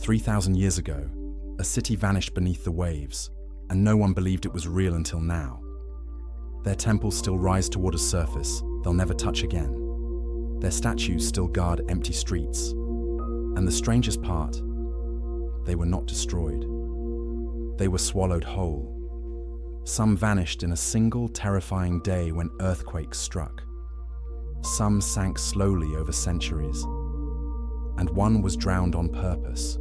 3,000 years ago, a city vanished beneath the waves, and no one believed it was real until now. Their temples still rise toward a surface they'll never touch again. Their statues still guard empty streets. And the strangest part, they were not destroyed. They were swallowed whole. Some vanished in a single terrifying day when earthquakes struck. Some sank slowly over centuries, and one was drowned on purpose.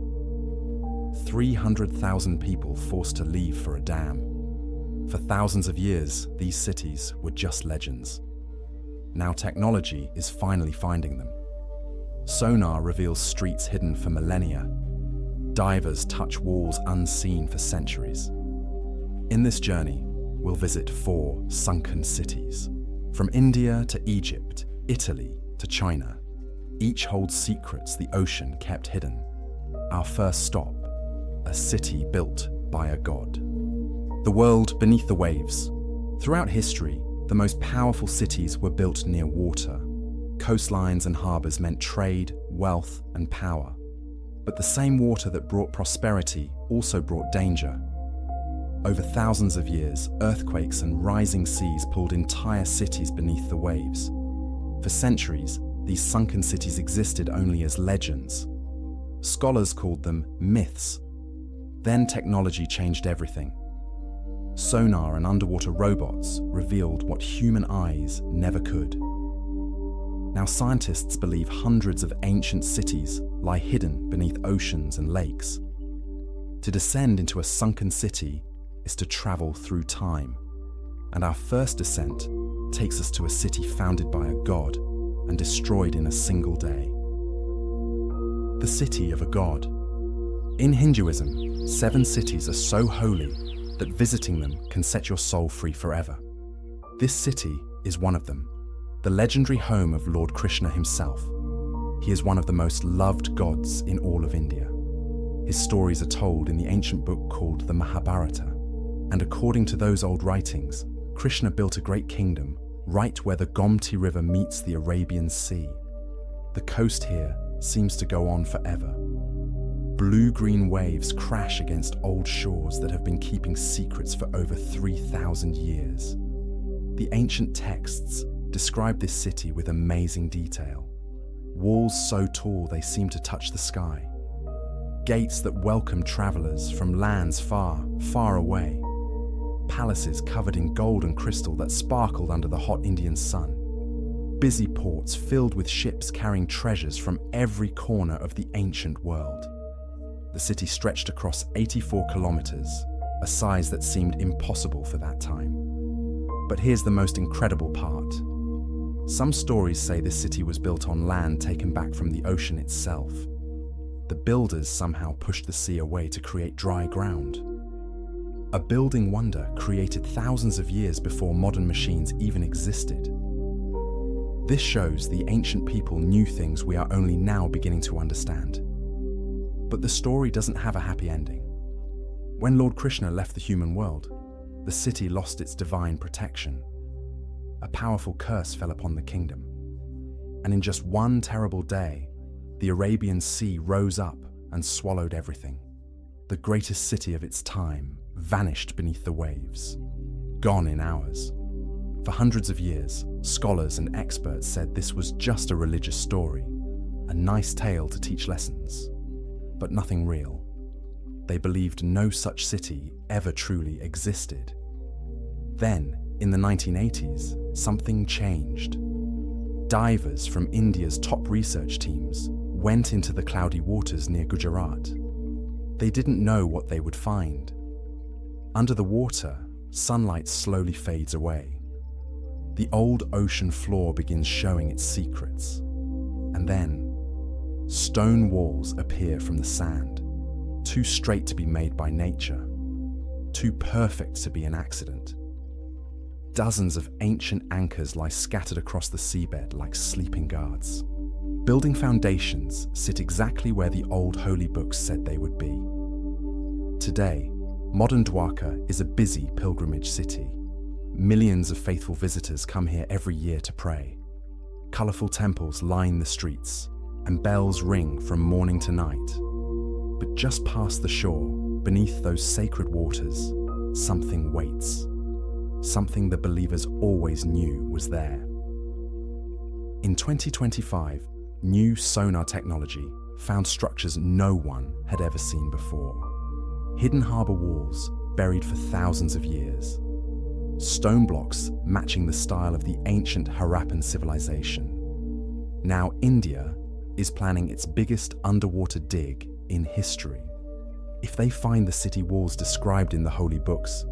300,000 people forced to leave for a dam. For thousands of years, these cities were just legends. Now technology is finally finding them. Sonar reveals streets hidden for millennia. Divers touch walls unseen for centuries. In this journey, we'll visit 4 sunken cities. From India to Egypt, Italy to China, each holds secrets the ocean kept hidden. Our first stop, a city built by a god. The world beneath the waves. Throughout history, the most powerful cities were built near water. Coastlines and harbors meant trade, wealth, and power. But the same water that brought prosperity also brought danger. Over thousands of years, earthquakes and rising seas pulled entire cities beneath the waves. For centuries, these sunken cities existed only as legends. Scholars called them myths. Then technology changed everything. Sonar and underwater robots revealed what human eyes never could. Now scientists believe hundreds of ancient cities lie hidden beneath oceans and lakes. To descend into a sunken city is to travel through time, and our first descent takes us to a city founded by a god and destroyed in a single day. The city of a god. In Hinduism, 7 cities are so holy that visiting them can set your soul free forever. This city is one of them, the legendary home of Lord Krishna himself. He is one of the most loved gods in all of India. His stories are told in the ancient book called the Mahabharata, and according to those old writings, Krishna built a great kingdom right where the Gomti River meets the Arabian Sea. The coast here seems to go on forever. Blue-green waves crash against old shores that have been keeping secrets for over 3,000 years. The ancient texts describe this city with amazing detail. Walls so tall they seem to touch the sky. Gates that welcome travelers from lands far, far away. Palaces covered in gold and crystal that sparkled under the hot Indian sun. Busy ports filled with ships carrying treasures from every corner of the ancient world. The city stretched across 84 kilometers, a size that seemed impossible for that time. But here's the most incredible part. Some stories say this city was built on land taken back from the ocean itself. The builders somehow pushed the sea away to create dry ground. A building wonder created thousands of years before modern machines even existed. This shows the ancient people knew things we are only now beginning to understand. But the story doesn't have a happy ending. When Lord Krishna left the human world, the city lost its divine protection. A powerful curse fell upon the kingdom. And in just one terrible day, the Arabian Sea rose up and swallowed everything. The greatest city of its time vanished beneath the waves, gone in hours. For hundreds of years, scholars and experts said this was just a religious story, a nice tale to teach lessons, but nothing real. They believed no such city ever truly existed. Then, in the 1980s, something changed. Divers from India's top research teams went into the cloudy waters near Gujarat. They didn't know what they would find. Under the water, sunlight slowly fades away. The old ocean floor begins showing its secrets. And then, stone walls appear from the sand, too straight to be made by nature, too perfect to be an accident. Dozens of ancient anchors lie scattered across the seabed like sleeping guards. Building foundations sit exactly where the old holy books said they would be. Today, modern Dwarka is a busy pilgrimage city. Millions of faithful visitors come here every year to pray. Colourful temples line the streets, and bells ring from morning to night. But just past the shore, beneath those sacred waters, something waits. Something the believers always knew was there. In 2025, new sonar technology found structures no one had ever seen before. Hidden harbor walls buried for thousands of years. Stone blocks matching the style of the ancient Harappan civilization. Now India is planning its biggest underwater dig in history. If they find the city walls described in the holy books,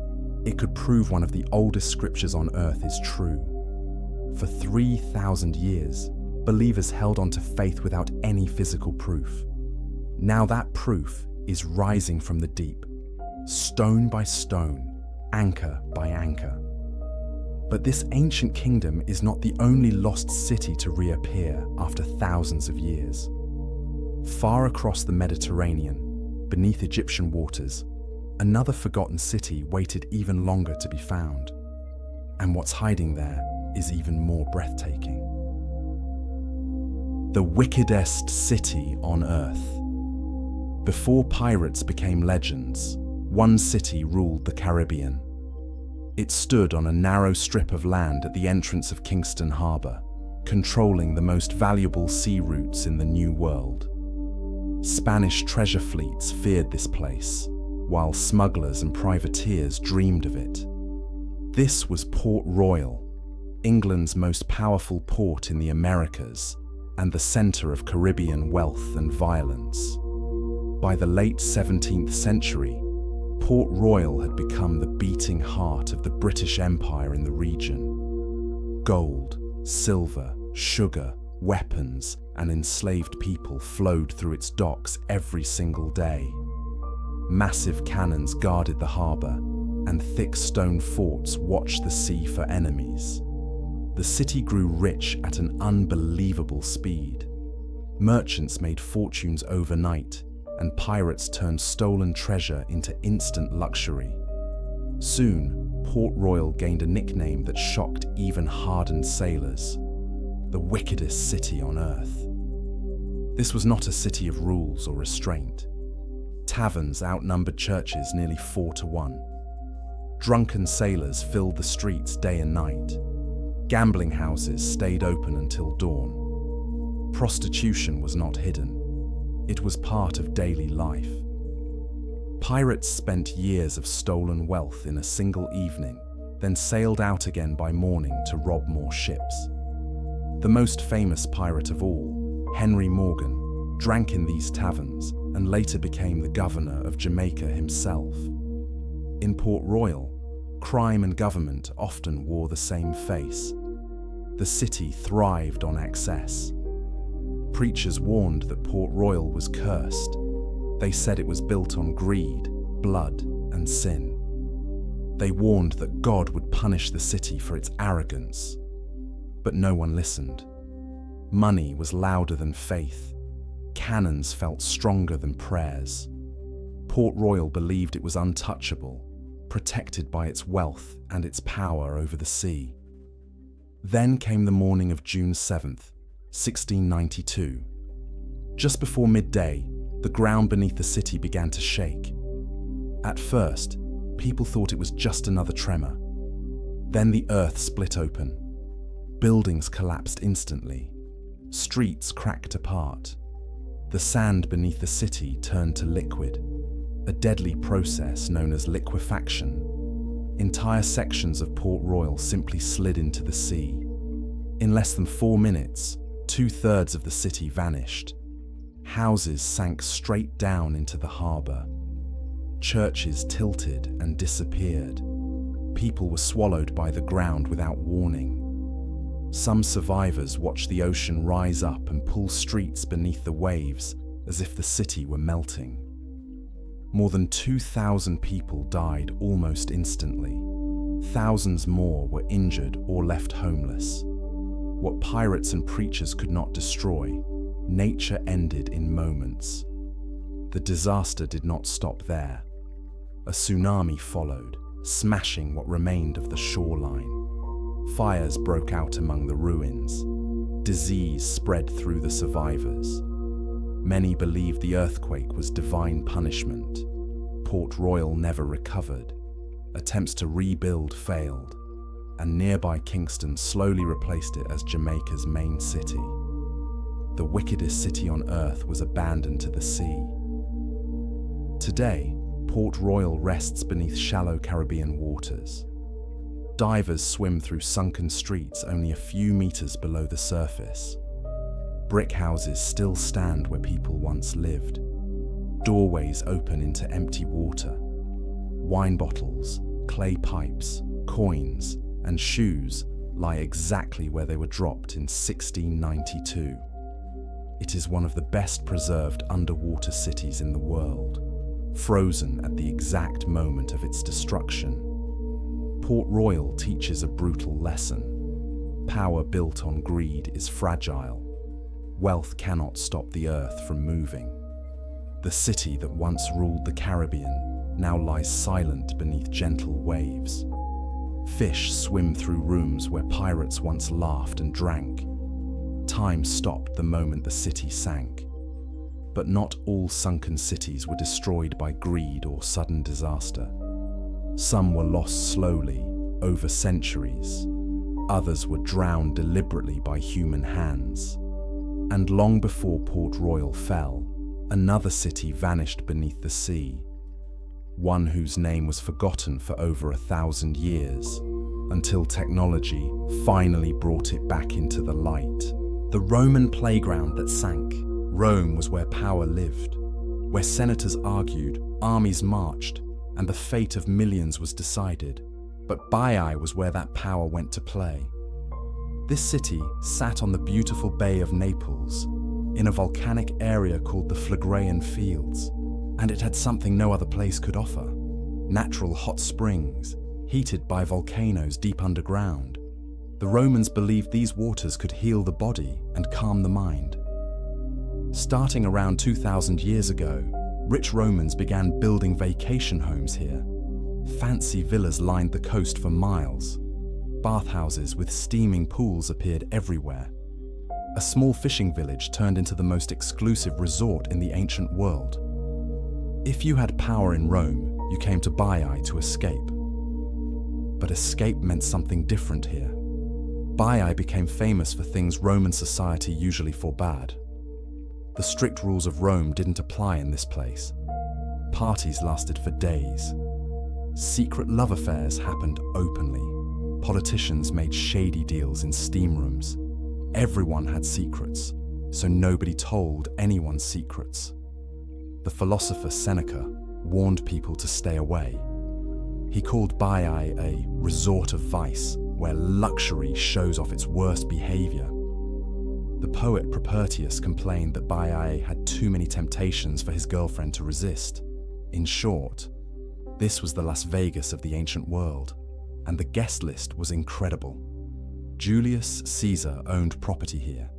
it could prove one of the oldest scriptures on earth is true. For 3,000 years, believers held on to faith without any physical proof. Now that proof is rising from the deep, stone by stone, anchor by anchor. But this ancient kingdom is not the only lost city to reappear after thousands of years. Far across the Mediterranean, beneath Egyptian waters, another forgotten city waited even longer to be found. And what's hiding there is even more breathtaking. The wickedest city on earth. Before pirates became legends, one city ruled the Caribbean. It stood on a narrow strip of land at the entrance of Kingston Harbour, controlling the most valuable sea routes in the New World. Spanish treasure fleets feared this place, while smugglers and privateers dreamed of it. This was Port Royal, England's most powerful port in the Americas and the centre of Caribbean wealth and violence. By the late 17th century, Port Royal had become the beating heart of the British Empire in the region. Gold, silver, sugar, weapons, and enslaved people flowed through its docks every single day. Massive cannons guarded the harbour, and thick stone forts watched the sea for enemies. The city grew rich at an unbelievable speed. Merchants made fortunes overnight, and pirates turned stolen treasure into instant luxury. Soon, Port Royal gained a nickname that shocked even hardened sailors: the wickedest city on earth. This was not a city of rules or restraint. Taverns outnumbered churches nearly 4-1. Drunken sailors filled the streets day and night. Gambling houses stayed open until dawn. Prostitution was not hidden. It was part of daily life. Pirates spent years of stolen wealth in a single evening, then sailed out again by morning to rob more ships. The most famous pirate of all, Henry Morgan, drank in these taverns and later became the governor of Jamaica himself. In Port Royal, crime and government often wore the same face. The city thrived on excess. Preachers warned that Port Royal was cursed. They said it was built on greed, blood, and sin. They warned that God would punish the city for its arrogance. But no one listened. Money was louder than faith. Cannons felt stronger than prayers. Port Royal believed it was untouchable, protected by its wealth and its power over the sea. Then came the morning of June 7th, 1692. Just before midday, the ground beneath the city began to shake. At first, people thought it was just another tremor. Then the earth split open. Buildings collapsed instantly. Streets cracked apart. The sand beneath the city turned to liquid, a deadly process known as liquefaction. Entire sections of Port Royal simply slid into the sea. In less than 4 minutes, 2/3 of the city vanished. Houses sank straight down into the harbour. Churches tilted and disappeared. People were swallowed by the ground without warning. Some survivors watched the ocean rise up and pull streets beneath the waves as if the city were melting. More than 2,000 people died almost instantly. Thousands more were injured or left homeless. What pirates and preachers could not destroy, nature ended in moments. The disaster did not stop there. A tsunami followed, smashing what remained of the shoreline. Fires broke out among the ruins. Disease spread through the survivors. Many believed the earthquake was divine punishment. Port Royal never recovered. Attempts to rebuild failed, and nearby Kingston slowly replaced it as Jamaica's main city. The wickedest city on earth was abandoned to the sea. Today, Port Royal rests beneath shallow Caribbean waters. Divers swim through sunken streets only a few meters below the surface. Brick houses still stand where people once lived. Doorways open into empty water. Wine bottles, clay pipes, coins, and shoes lie exactly where they were dropped in 1692. It is one of the best preserved underwater cities in the world, frozen at the exact moment of its destruction. Port Royal teaches a brutal lesson. Power built on greed is fragile. Wealth cannot stop the earth from moving. The city that once ruled the Caribbean now lies silent beneath gentle waves. Fish swim through rooms where pirates once laughed and drank. Time stopped the moment the city sank. But not all sunken cities were destroyed by greed or sudden disaster. Some were lost slowly, over centuries. Others were drowned deliberately by human hands. And long before Port Royal fell, another city vanished beneath the sea. One whose name was forgotten for over 1,000 years, until technology finally brought it back into the light. The Roman playground that sank. Rome was where power lived, where senators argued, armies marched, and the fate of millions was decided. But Baiae was where that power went to play. This city sat on the beautiful Bay of Naples, in a volcanic area called the Phlegraean Fields, and it had something no other place could offer: natural hot springs, heated by volcanoes deep underground. The Romans believed these waters could heal the body and calm the mind. Starting around 2,000 years ago, rich Romans began building vacation homes here. Fancy villas lined the coast for miles. Bathhouses with steaming pools appeared everywhere. A small fishing village turned into the most exclusive resort in the ancient world. If you had power in Rome, you came to Baiae to escape. But escape meant something different here. Baiae became famous for things Roman society usually forbade. The strict rules of Rome didn't apply in this place. Parties lasted for days. Secret love affairs happened openly. Politicians made shady deals in steam rooms. Everyone had secrets, so nobody told anyone's secrets. The philosopher Seneca warned people to stay away. He called Baiae a resort of vice, where luxury shows off its worst behavior. The poet Propertius complained that Baiae had too many temptations for his girlfriend to resist. In short, this was the Las Vegas of the ancient world, and the guest list was incredible. Julius Caesar owned property here.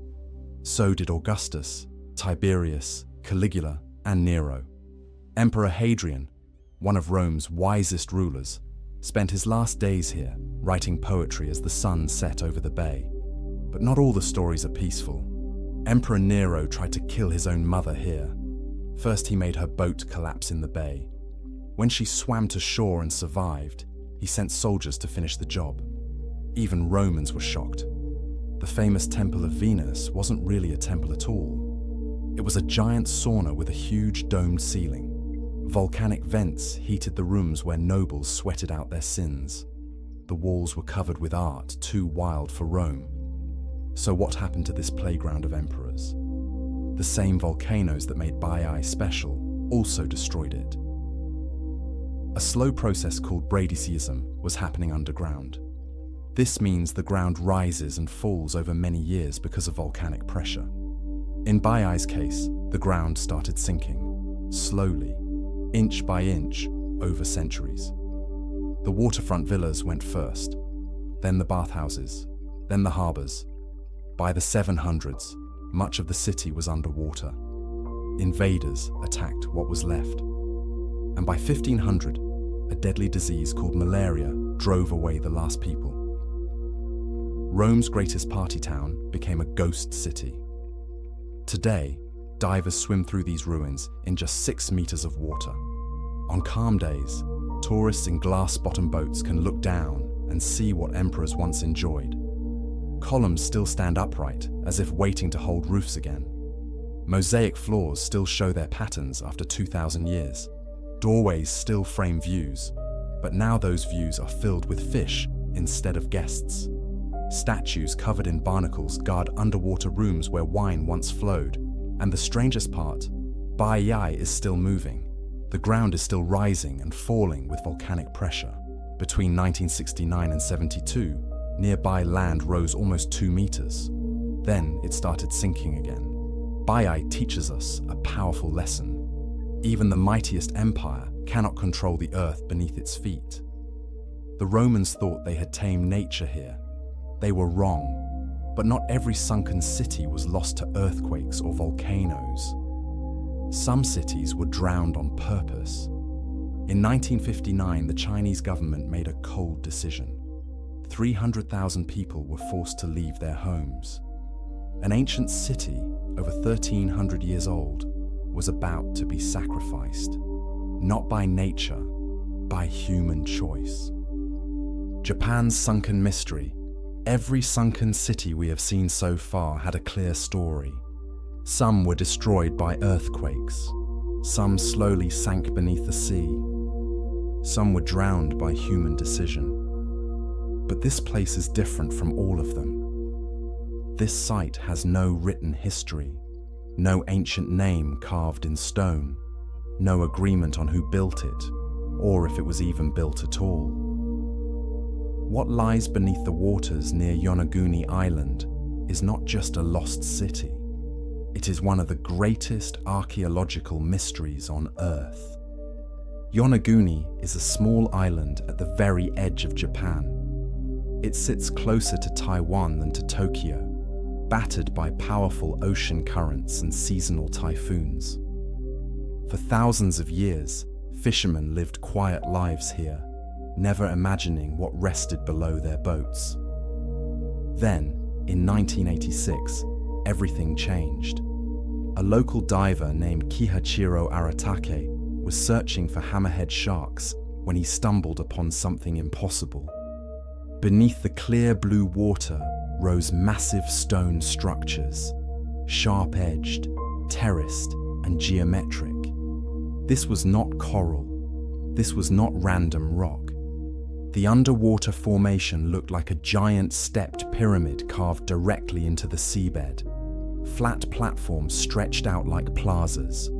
So did Augustus, Tiberius, Caligula, and Nero. Emperor Hadrian, one of Rome's wisest rulers, spent his last days here, writing poetry as the sun set over the bay. But not all the stories are peaceful. Emperor Nero tried to kill his own mother here. First, he made her boat collapse in the bay. When she swam to shore and survived, he sent soldiers to finish the job. Even Romans were shocked. The famous Temple of Venus wasn't really a temple at all. It was a giant sauna with a huge domed ceiling. Volcanic vents heated the rooms where nobles sweated out their sins. The walls were covered with art too wild for Rome. So what happened to this playground of emperors? The same volcanoes that made Baiae special also destroyed it. A slow process called bradyseism was happening underground. This means the ground rises and falls over many years because of volcanic pressure. In Baiae's case, the ground started sinking, slowly, inch by inch, over centuries. The waterfront villas went first, then the bathhouses, then the harbours. By the 700s, much of the city was underwater. Invaders attacked what was left. And by 1500, a deadly disease called malaria drove away the last people. Rome's greatest party town became a ghost city. Today, Divers swim through these ruins in just 6 meters of water. On calm days, tourists in glass-bottom boats can look down and see what emperors once enjoyed. Columns still stand upright, as if waiting to hold roofs again. Mosaic floors still show their patterns after 2,000 years. Doorways still frame views, but now those views are filled with fish instead of guests. Statues covered in barnacles guard underwater rooms where wine once flowed. And the strangest part, Baiai is still moving. The ground is still rising and falling with volcanic pressure. Between 1969 and 72, nearby land rose almost 2 meters. Then it started sinking again. Baiai teaches us a powerful lesson. Even the mightiest empire cannot control the earth beneath its feet. The Romans thought they had tamed nature here. They were wrong. But not every sunken city was lost to earthquakes or volcanoes. Some cities were drowned on purpose. In 1959, the Chinese government made a cold decision. 300,000 people were forced to leave their homes. An ancient city, over 1,300 years old, was about to be sacrificed, not by nature, by human choice. Japan's sunken mystery. Every sunken city we have seen so far had a clear story. Some were destroyed by earthquakes. Some slowly sank beneath the sea. Some were drowned by human decision. But this place is different from all of them. This site has no written history, no ancient name carved in stone, no agreement on who built it, or if it was even built at all. What lies beneath the waters near Yonaguni Island is not just a lost city. It is one of the greatest archaeological mysteries on Earth. Yonaguni is a small island at the very edge of Japan. It sits closer to Taiwan than to Tokyo, battered by powerful ocean currents and seasonal typhoons. For thousands of years, fishermen lived quiet lives here, never imagining what rested below their boats. Then, in 1986, everything changed. A local diver named Kihachiro Aratake was searching for hammerhead sharks when he stumbled upon something impossible. Beneath the clear blue water rose massive stone structures, sharp-edged, terraced, and geometric. This was not coral. This was not random rock. The underwater formation looked like a giant stepped pyramid carved directly into the seabed. Flat platforms stretched out like plazas.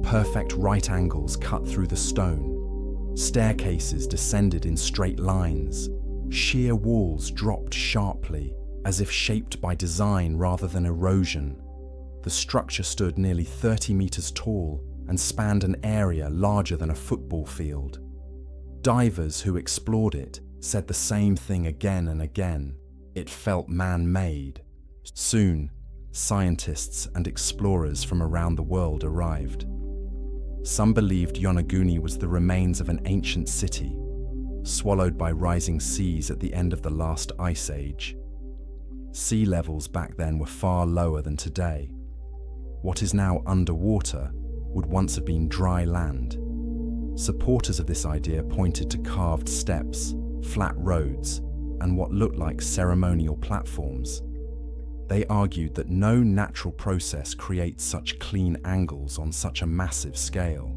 Perfect right angles cut through the stone. Staircases descended in straight lines. Sheer walls dropped sharply, as if shaped by design rather than erosion. The structure stood nearly 30 meters tall and spanned an area larger than a football field. Divers who explored it said the same thing again and again. It felt man-made. Soon, scientists and explorers from around the world arrived. Some believed Yonaguni was the remains of an ancient city, swallowed by rising seas at the end of the last ice age. Sea levels back then were far lower than today. What is now underwater would once have been dry land. Supporters of this idea pointed to carved steps, flat roads, and what looked like ceremonial platforms. They argued that no natural process creates such clean angles on such a massive scale.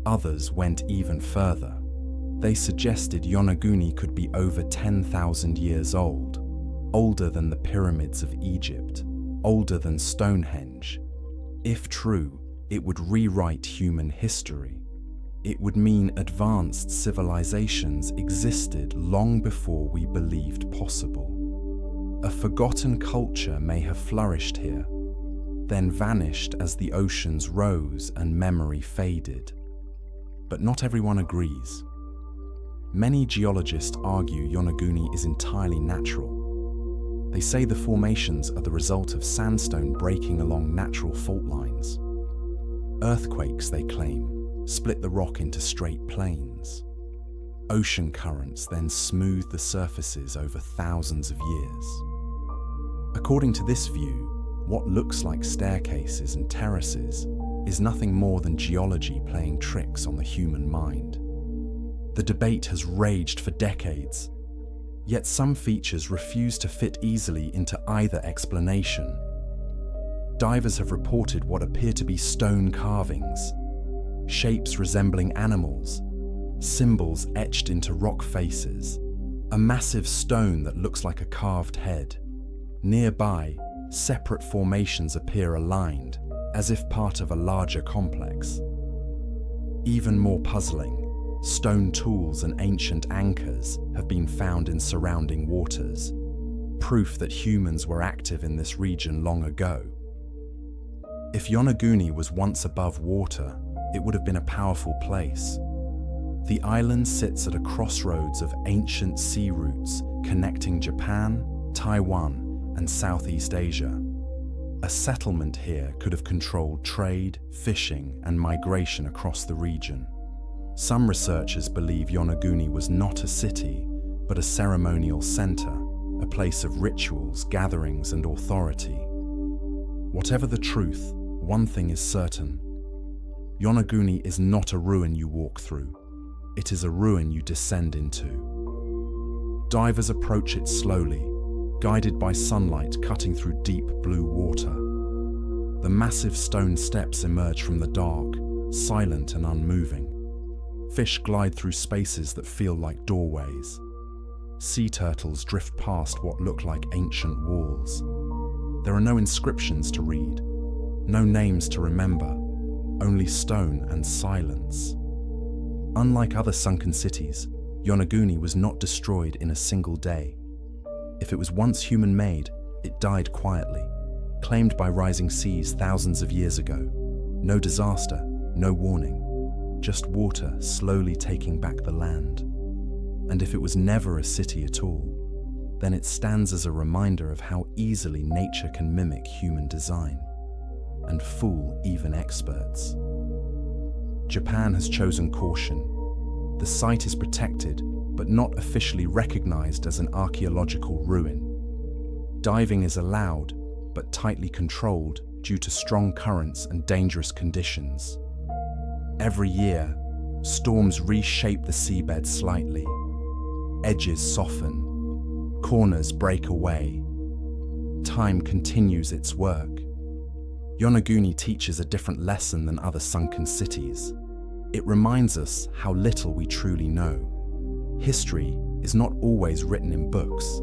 Others went even further. They suggested Yonaguni could be over 10,000 years old, older than the pyramids of Egypt, older than Stonehenge. If true, it would rewrite human history. It would mean advanced civilizations existed long before we believed possible. A forgotten culture may have flourished here, then vanished as the oceans rose and memory faded. But not everyone agrees. Many geologists argue Yonaguni is entirely natural. They say the formations are the result of sandstone breaking along natural fault lines. Earthquakes, they claim, split the rock into straight plains. Ocean currents then smooth the surfaces over thousands of years. According to this view, What looks like staircases and terraces is nothing more than geology playing tricks on the human mind. The debate has raged for decades, yet some features refuse to fit easily into either explanation. Divers have reported what appear to be stone carvings, shapes resembling animals, symbols etched into rock faces, a massive stone that looks like a carved head. Nearby, separate formations appear aligned, as if part of a larger complex. Even more puzzling, stone tools and ancient anchors have been found in surrounding waters, proof that humans were active in this region long ago. If Yonaguni was once above water, it would have been a powerful place. The island sits at a crossroads of ancient sea routes connecting Japan, Taiwan, and Southeast Asia. A settlement here could have controlled trade, fishing, and migration across the region. Some researchers believe Yonaguni was not a city, but a ceremonial center, a place of rituals, gatherings, and authority. Whatever the truth, one thing is certain. Yonaguni is not a ruin you walk through. It is a ruin you descend into. Divers approach it slowly, guided by sunlight cutting through deep blue water. The massive stone steps emerge from the dark, silent and unmoving. Fish glide through spaces that feel like doorways. Sea turtles drift past what look like ancient walls. There are no inscriptions to read, no names to remember, only stone and silence. Unlike other sunken cities, Yonaguni was not destroyed in a single day. If it was once human-made, it died quietly, claimed by rising seas thousands of years ago. No disaster, no warning, just water slowly taking back the land. And if it was never a city at all, then it stands as a reminder of how easily nature can mimic human design and fool even experts. Japan has chosen caution. The site is protected, but not officially recognized as an archaeological ruin. Diving is allowed, but tightly controlled due to strong currents and dangerous conditions. Every year, storms reshape the seabed slightly. Edges soften, corners break away. Time continues its work. Yonaguni teaches a different lesson than other sunken cities. It reminds us how little we truly know. History is not always written in books.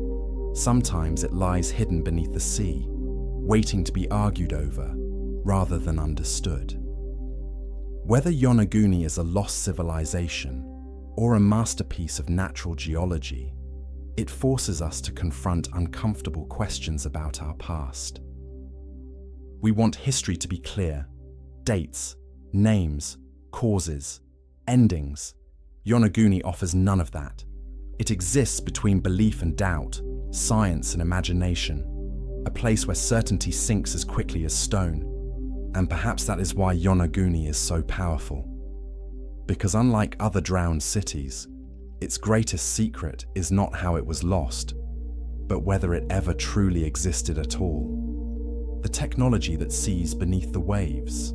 Sometimes it lies hidden beneath the sea, waiting to be argued over rather than understood. Whether Yonaguni is a lost civilization or a masterpiece of natural geology, it forces us to confront uncomfortable questions about our past. We want history to be clear: dates, names, causes, endings. Yonaguni offers none of that. It exists between belief and doubt, science and imagination, a place where certainty sinks as quickly as stone. And perhaps that is why Yonaguni is so powerful. Because unlike other drowned cities, its greatest secret is not how it was lost, but whether it ever truly existed at all. The technology that sees beneath the waves.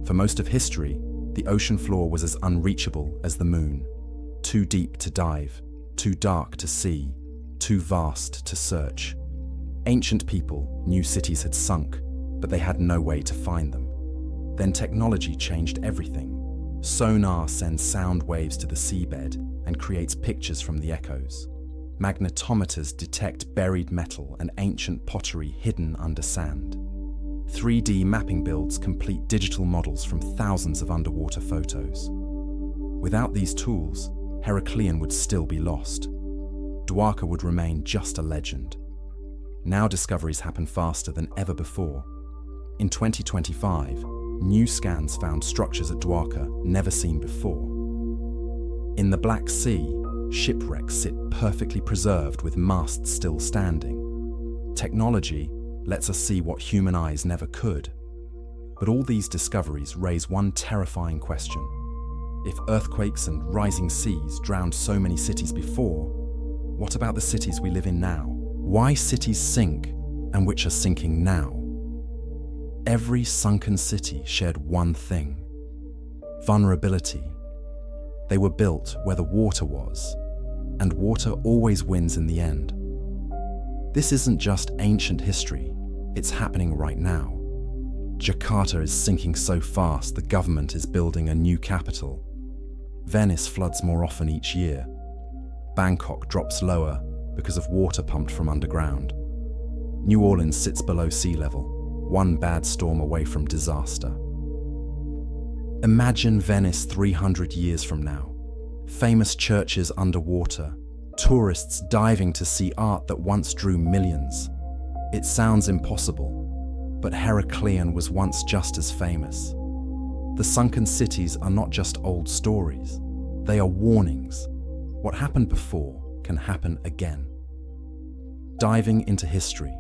For most of history, the ocean floor was as unreachable as the moon. Too deep to dive, too dark to see, too vast to search. Ancient people knew cities had sunk, but they had no way to find them. Then technology changed everything. Sonar sends sound waves to the seabed and creates pictures from the echoes. Magnetometers detect buried metal and ancient pottery hidden under sand. 3D mapping builds complete digital models from thousands of underwater photos. Without these tools, Heraclean would still be lost. Dwarka would remain just a legend. Now discoveries happen faster than ever before. In 2025, new scans found structures at Dwarka never seen before. In the Black Sea, shipwrecks sit perfectly preserved with masts still standing. Technology lets us see what human eyes never could. But all these discoveries raise one terrifying question. If earthquakes and rising seas drowned so many cities before, what about the cities we live in now? Why cities sink, and which are sinking now? Every sunken city shared one thing: vulnerability. They were built where the water was, and water always wins in the end. This isn't just ancient history, it's happening right now. Jakarta is sinking so fast the government is building a new capital. Venice floods more often each year. Bangkok drops lower because of water pumped from underground. New Orleans sits below sea level, one bad storm away from disaster. Imagine Venice 300 years from now. Famous churches underwater, tourists diving to see art that once drew millions. It sounds impossible, but Heracleion was once just as famous. The sunken cities are not just old stories, they are warnings. What happened before can happen again. Diving into history.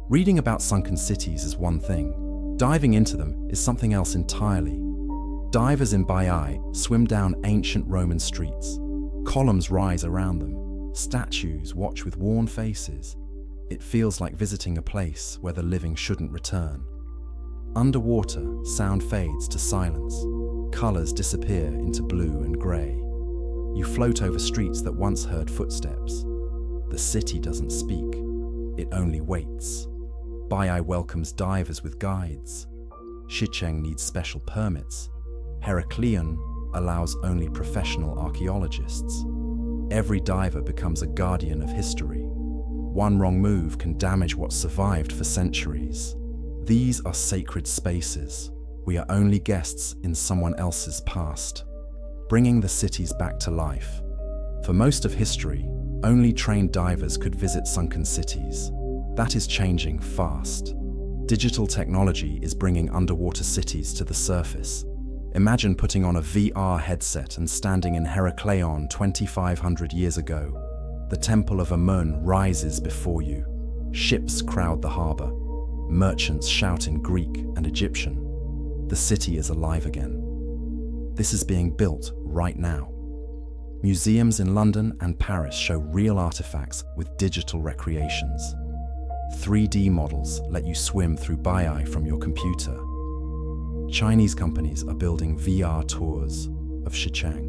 Reading about sunken cities is one thing. Diving into them is something else entirely. Divers in Baiae swim down ancient Roman streets. Columns rise around them. Statues watch with worn faces. It feels like visiting a place where the living shouldn't return. Underwater, sound fades to silence. Colors disappear into blue and gray. You float over streets that once heard footsteps. The city doesn't speak. It only waits. Baiae welcomes divers with guides. Xicheng needs special permits. Heracleion allows only professional archaeologists. Every diver becomes a guardian of history. One wrong move can damage what survived for centuries. These are sacred spaces. We are only guests in someone else's past, bringing the cities back to life. For most of history, only trained divers could visit sunken cities. That is changing fast. Digital technology is bringing underwater cities to the surface. Imagine putting on a VR headset and standing in Heracleion 2,500 years ago. The Temple of Amun rises before you. Ships crowd the harbor. Merchants shout in Greek and Egyptian. The city is alive again. This is being built right now. Museums in London and Paris show real artifacts with digital recreations. 3D models let you swim through Baiae from your computer. Chinese companies are building VR tours of Xicheng.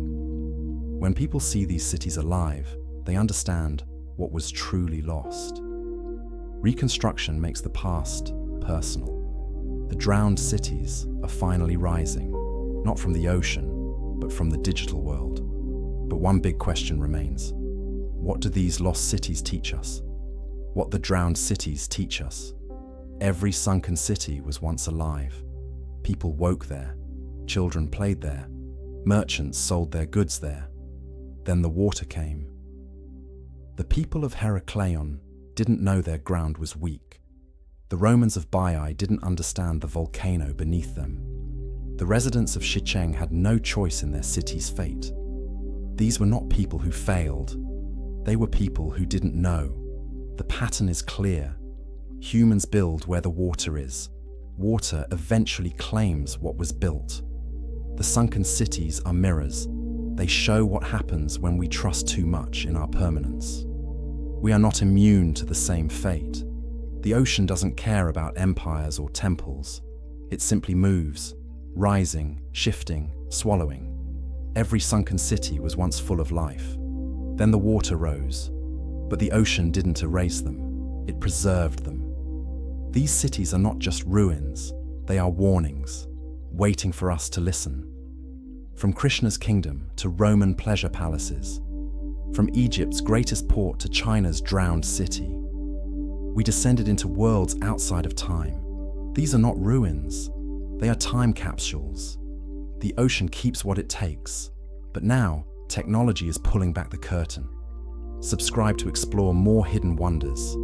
When people see these cities alive, they understand what was truly lost. Reconstruction makes the past personal. The drowned cities are finally rising, not from the ocean, but from the digital world. But one big question remains. What do these lost cities teach us? What the drowned cities teach us? Every sunken city was once alive. People woke there. Children played there. Merchants sold their goods there. Then the water came. The people of Heracleion didn't know their ground was weak. The Romans of Baiae didn't understand the volcano beneath them. The residents of Xicheng had no choice in their city's fate. These were not people who failed. They were people who didn't know. The pattern is clear. Humans build where the water is. Water eventually claims what was built. The sunken cities are mirrors. They show what happens when we trust too much in our permanence. We are not immune to the same fate. The ocean doesn't care about empires or temples. It simply moves, rising, shifting, swallowing. Every sunken city was once full of life. Then the water rose, but the ocean didn't erase them. It preserved them. These cities are not just ruins, they are warnings, waiting for us to listen. From Krishna's kingdom to Roman pleasure palaces, from Egypt's greatest port to China's drowned city, we descended into worlds outside of time. These are not ruins, they are time capsules. The ocean keeps what it takes, but now technology is pulling back the curtain. Subscribe to explore more hidden wonders.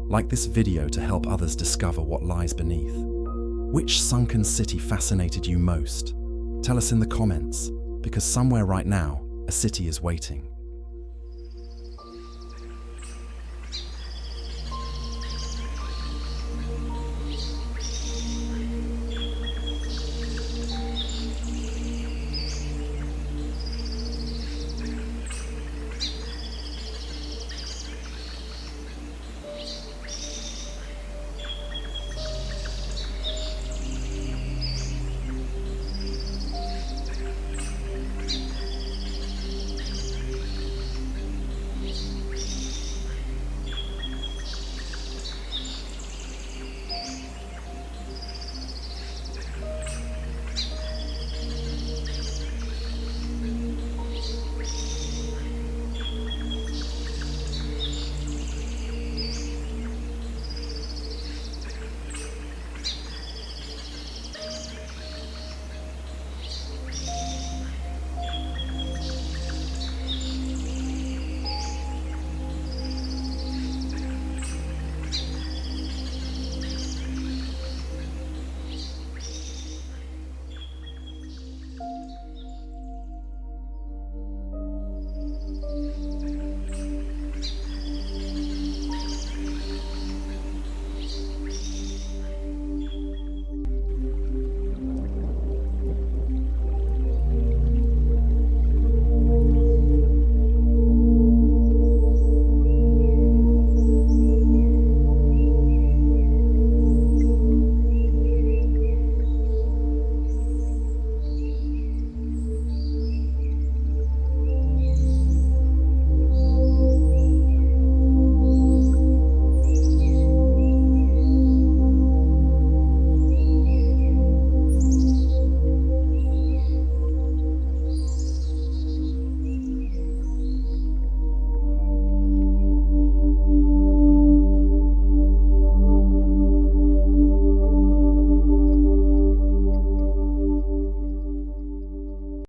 Like this video to help others discover what lies beneath. Which sunken city fascinated you most? Tell us in the comments, because somewhere right now, a city is waiting.